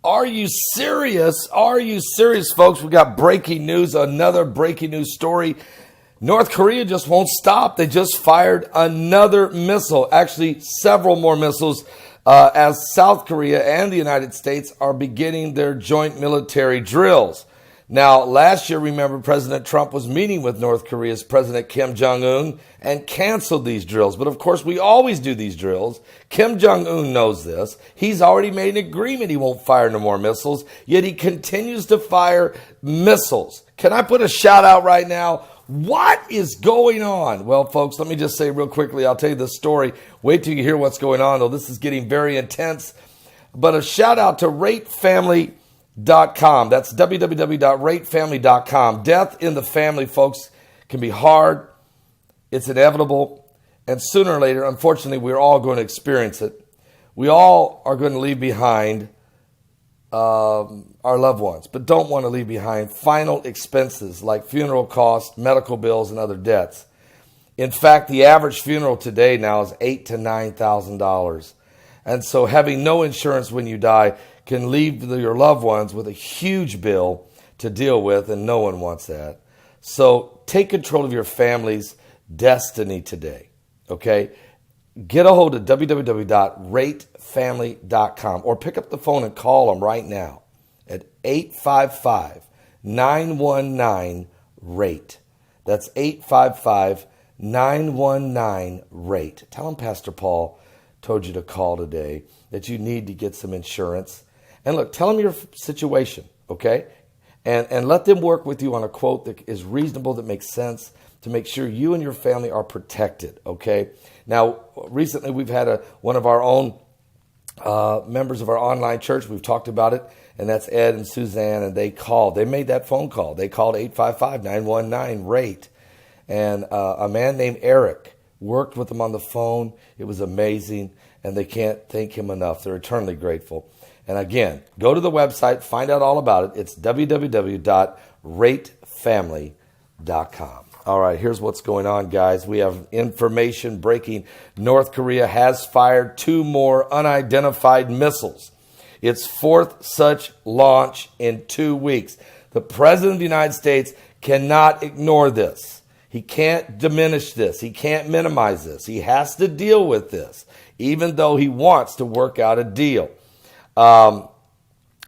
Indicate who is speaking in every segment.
Speaker 1: Are you serious? Are you serious, folks? We got breaking news, another breaking news story. North Korea just won't stop. They just fired another missile, actually several more missiles, as South Korea and the United States are beginning their joint military drills. Now, last year, remember, President Trump was meeting with North Korea's President Kim Jong-un and canceled these drills. But of course, we always do these drills. Kim Jong-un knows this. He's already made an agreement he won't fire no more missiles, yet he continues to fire missiles. Can I put a shout out right now? What is going on? Well, folks, let me just say real quickly, I'll tell you the story. Wait till you hear what's going on, though. This is getting very intense. But a shout out to ratefamily.com. That's www.ratefamily.com. Death in the family, folks, can be hard. It's inevitable. And sooner or later, unfortunately, we're all going to experience it. We all are going to leave behind our loved ones, but don't want to leave behind final expenses like funeral costs, medical bills, and other debts. In fact, the average funeral today now is $8,000 to $9,000. And so having no insurance when you die can leave your loved ones with a huge bill to deal with, and no one wants that. So take control of your family's destiny today, okay? Get a hold of www.ratefamily.com or pick up the phone and call them right now at 855-919-RATE. That's 855-919-RATE. Tell them Pastor Paul told you to call today, that you need to get some insurance. And look, tell them your situation, okay? And let them work with you on a quote that is reasonable, that makes sense, to make sure you and your family are protected, okay? Now, recently we've had one of our own members of our online church. We've talked about it, and that's Ed and Suzanne, and they called. They made that phone call. They called 855-919-RATE. And a man named Eric worked with them on the phone. It was amazing, and they can't thank him enough. They're eternally grateful. And again, go to the website, find out all about it. It's www.ratefamily.com. All right, here's what's going on, guys. We have information breaking. North Korea has fired 2 more unidentified missiles. Its 4th such launch in 2 weeks. The President of the United States cannot ignore this. He can't diminish this. He can't minimize this. He has to deal with this, even though he wants to work out a deal.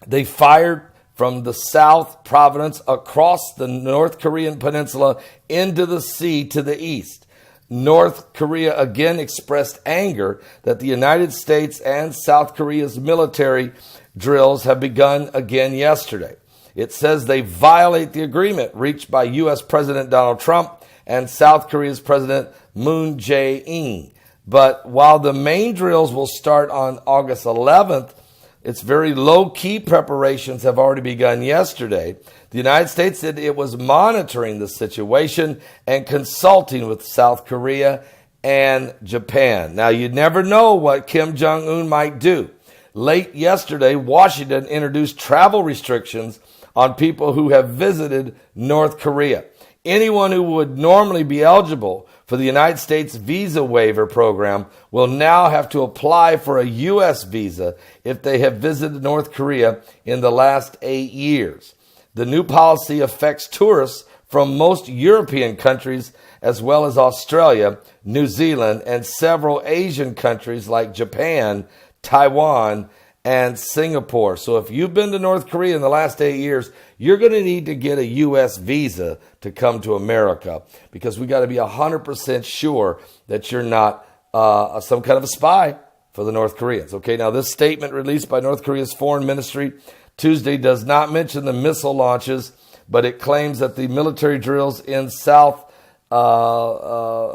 Speaker 1: They fired from the South Providence across the North Korean peninsula into the sea to the east. North Korea again expressed anger that the United States and South Korea's military drills have begun again yesterday. It says they violate the agreement reached by U.S. President Donald Trump and South Korea's President Moon Jae-in. But while the main drills will start on August 11th, its very low-key preparations have already begun yesterday. The United States said it was monitoring the situation and consulting with South Korea and Japan. Now, you never know what Kim Jong-un might do. Late yesterday, Washington introduced travel restrictions on people who have visited North Korea. Anyone who would normally be eligible for the United States visa waiver program will now have to apply for a U.S. visa if they have visited North Korea in the last 8 years. The new policy affects tourists from most European countries, as well as Australia, New Zealand, and several Asian countries like Japan, Taiwan, and Singapore. So if you've been to North Korea in the last 8 years, you're going to need to get a U.S. visa to come to America, because we got to be 100% sure that you're not some kind of a spy for the North Koreans. Okay, now this statement released by North Korea's foreign ministry Tuesday does not mention the missile launches, but it claims that the military drills in South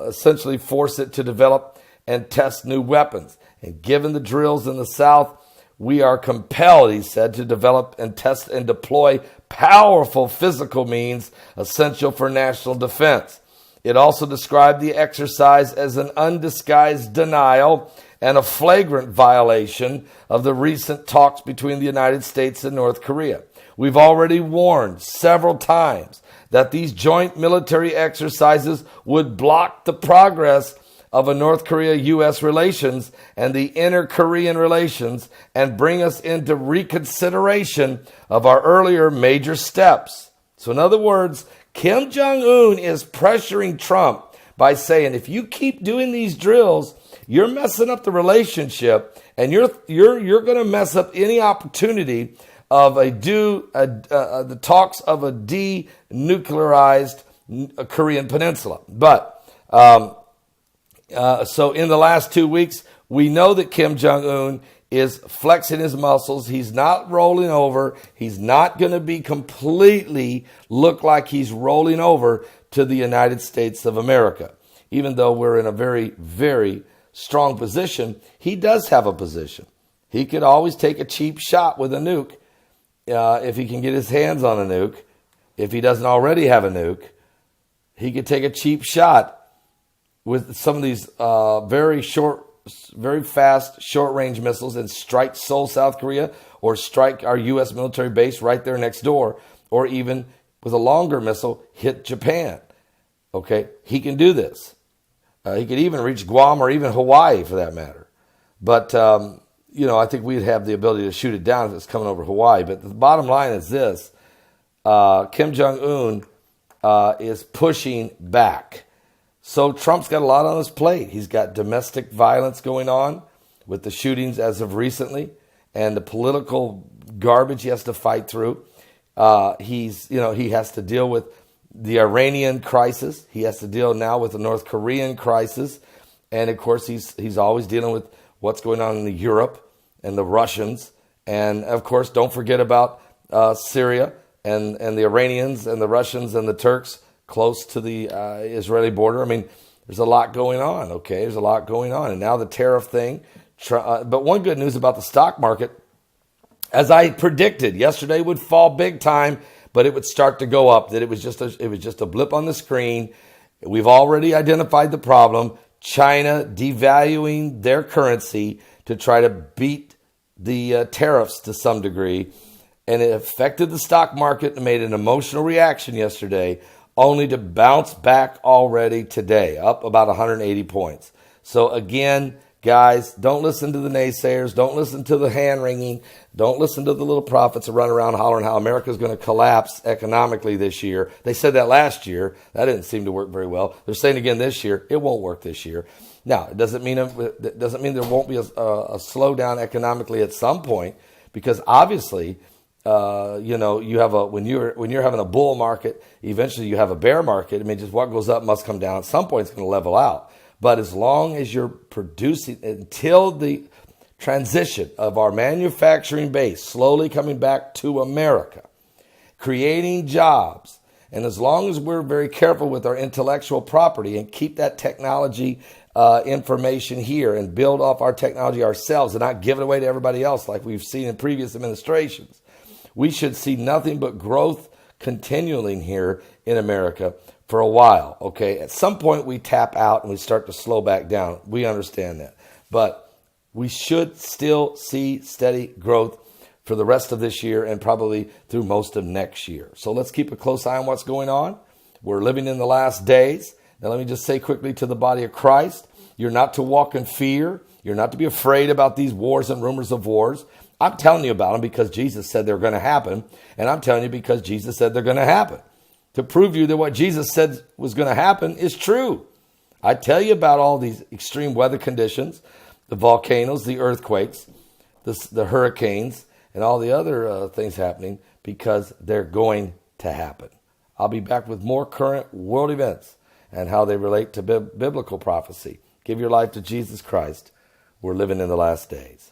Speaker 1: essentially force it to develop and test new weapons. And given the drills in the South, we are compelled, he said, to develop and test and deploy powerful physical means essential for national defense. It also described the exercise as an undisguised denial and a flagrant violation of the recent talks between the United States and North Korea. We've already warned several times that these joint military exercises would block the progress of a North Korea-U.S. relations and the inter-Korean relations and bring us into reconsideration of our earlier major steps. So in other words, Kim Jong-un is pressuring Trump by saying, if you keep doing these drills, you're messing up the relationship, and you're going to mess up any opportunity of the talks of a denuclearized Korean peninsula. But so in the last 2 weeks, we know that Kim Jong-un is flexing his muscles. He's not rolling over. He's not going to be completely look like he's rolling over to the United States of America. Even though we're in a very, very strong position, he does have a position. He could always take a cheap shot with a nuke if he can get his hands on a nuke. If he doesn't already have a nuke, he could take a cheap shot with some of these very fast, short-range missiles and strike Seoul, South Korea, or strike our U.S. military base right there next door, or even with a longer missile, hit Japan. Okay, he can do this. He could even reach Guam or even Hawaii for that matter. But, I think we'd have the ability to shoot it down if it's coming over Hawaii. But the bottom line is this. Kim Jong-un is pushing back. So Trump's got a lot on his plate. He's got domestic violence going on with the shootings as of recently and the political garbage he has to fight through. He has to deal with the Iranian crisis. He has to deal now with the North Korean crisis. And of course, he's always dealing with what's going on in Europe and the Russians. And of course, don't forget about Syria and the Iranians and the Russians and the Turks close to the Israeli border. I mean, there's a lot going on, okay? There's a lot going on. And now the tariff thing. But one good news about the stock market, as I predicted, yesterday would fall big time, but it would start to go up, that it was just a blip on the screen. We've already identified the problem. China devaluing their currency to try to beat the tariffs to some degree. And it affected the stock market and made an emotional reaction yesterday, only to bounce back already today, up about 180 points. So again, guys, don't listen to the naysayers. Don't listen to the hand-wringing. Don't listen to the little prophets that run around hollering how America is going to collapse economically this year. They said that last year. That didn't seem to work very well. They're saying again this year. It won't work this year. Now, it doesn't mean there won't be a slowdown economically at some point, because obviously, you have when you're having a bull market, eventually you have a bear market. I mean, just what goes up must come down. At some point, it's going to level out. But as long as you're producing, until the transition of our manufacturing base slowly coming back to America, creating jobs, and as long as we're very careful with our intellectual property and keep that technology information here and build off our technology ourselves and not give it away to everybody else like we've seen in previous administrations, we should see nothing but growth continuing here in America for a while, okay? At some point, we tap out and we start to slow back down. We understand that. But we should still see steady growth for the rest of this year and probably through most of next year. So let's keep a close eye on what's going on. We're living in the last days. Now, let me just say quickly to the body of Christ, you're not to walk in fear. You're not to be afraid about these wars and rumors of wars. I'm telling you about them because Jesus said they're going to happen. And I'm telling you because Jesus said they're going to happen. To prove to you that what Jesus said was going to happen is true. I tell you about all these extreme weather conditions, the volcanoes, the earthquakes, the hurricanes, and all the other things happening because they're going to happen. I'll be back with more current world events and how they relate to biblical prophecy. Give your life to Jesus Christ. We're living in the last days.